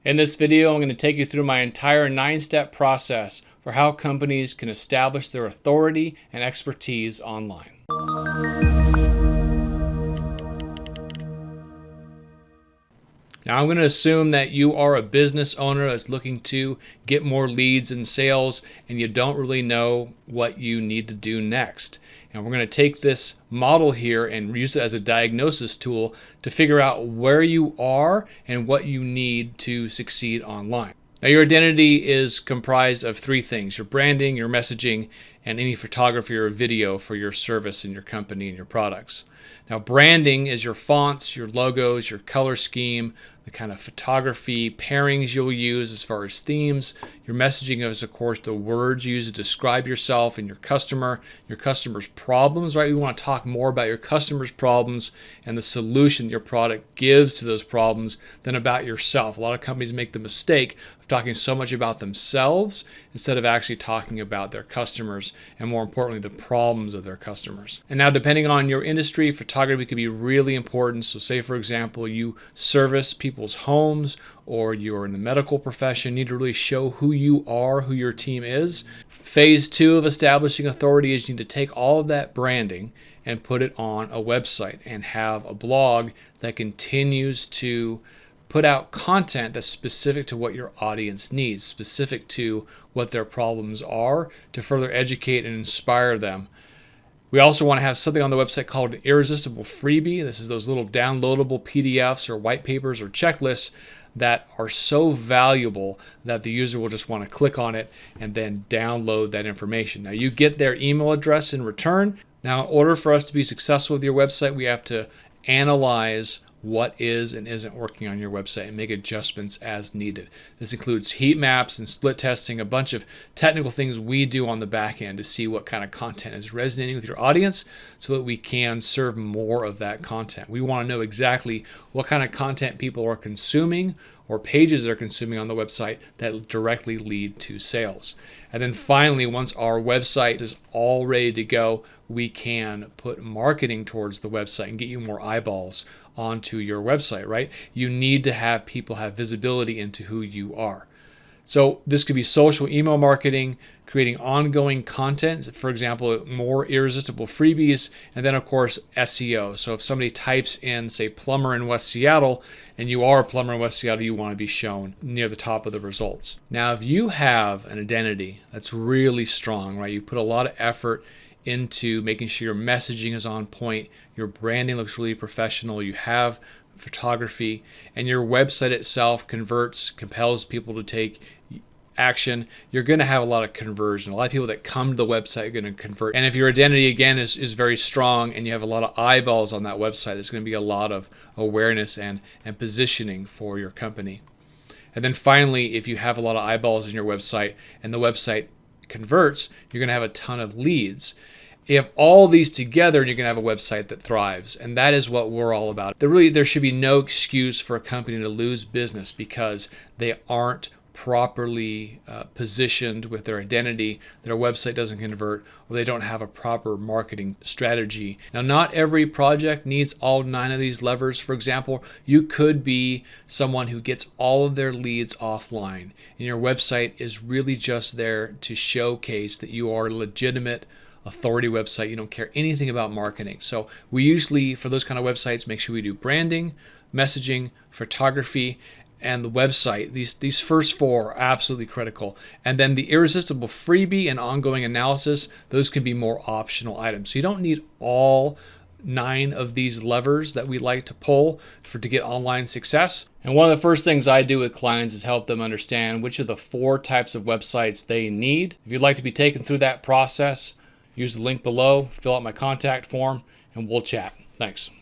In this video, I'm going to take you through my entire 9-step process for how companies can establish their authority and expertise online. Now, I'm going to assume that you are a business owner that's looking to get more leads and sales, and you don't really know what you need to do next. And we're going to take this model here and use it as a diagnosis tool to figure out where you are and what you need to succeed online. Now, your identity is comprised of 3 things: your branding, your messaging, and any photography or video for your service and your company and your products. Now, branding is your fonts, your logos, your color scheme, the kind of photography pairings you'll use as far as themes. Your messaging is, of course, the words you use to describe yourself and your customer's problems, right? We want to talk more about your customer's problems and the solution your product gives to those problems than about yourself. A lot of companies make the mistake of talking so much about themselves instead of actually talking about their customers and, more importantly, the problems of their customers. And now, depending on your industry, photography could be really important. So say, for example, you service people's homes or you're in the medical profession, you need to really show who you are, who your team is. Phase 2 of establishing authority is you need to take all of that branding and put it on a website and have a blog that continues to put out content that's specific to what your audience needs, specific to what their problems are, to further educate and inspire them. We also want to have something on the website called an irresistible freebie. This is those little downloadable PDFs or white papers or checklists that are so valuable that the user will just want to click on it and then download that information. Now, you get their email address in return. Now, in order for us to be successful with your website, we have to analyze what is and isn't working on your website and make adjustments as needed. This includes heat maps and split testing, a bunch of technical things we do on the back end to see what kind of content is resonating with your audience so that we can serve more of that content. We want to know exactly what kind of content people are consuming or pages they're consuming on the website that directly lead to sales. And then finally, once our website is all ready to go, we can put marketing towards the website and get you more eyeballs onto your website, right? You need to have people have visibility into who you are. So this could be social email marketing, creating ongoing content, for example, more irresistible freebies, and then, of course, SEO. So if somebody types in, say, plumber in West Seattle, and you are a plumber in West Seattle, you want to be shown near the top of the results. Now, if you have an identity that's really strong, right, you put a lot of effort into making sure your messaging is on point, your branding looks really professional, you have photography, and your website itself compels people to take action, you're going to have a lot of conversion. A lot of people that come to the website are going to convert. And if your identity, again, is very strong and you have a lot of eyeballs on that website, there's going to be a lot of awareness and positioning for your company. And then finally, if you have a lot of eyeballs on your website and the website converts, you're going to have a ton of leads. You have all these together and you're going to have a website that thrives. And that is what we're all about. There should be no excuse for a company to lose business because they aren't properly positioned with their identity, their website doesn't convert, or they don't have a proper marketing strategy. Now, not every project needs all 9 of these levers. For example, you could be someone who gets all of their leads offline, and your website is really just there to showcase that you are a legitimate authority website. You don't care anything about marketing. So we usually, for those kind of websites, make sure we do branding, messaging, photography, and the website. These first 4 are absolutely critical. And then the irresistible freebie and ongoing analysis, those can be more optional items. So you don't need all 9 of these levers that we like to pull to get online success. And one of the first things I do with clients is help them understand which of the 4 types of websites they need. If you'd like to be taken through that process, use the link below, fill out my contact form, and we'll chat. Thanks.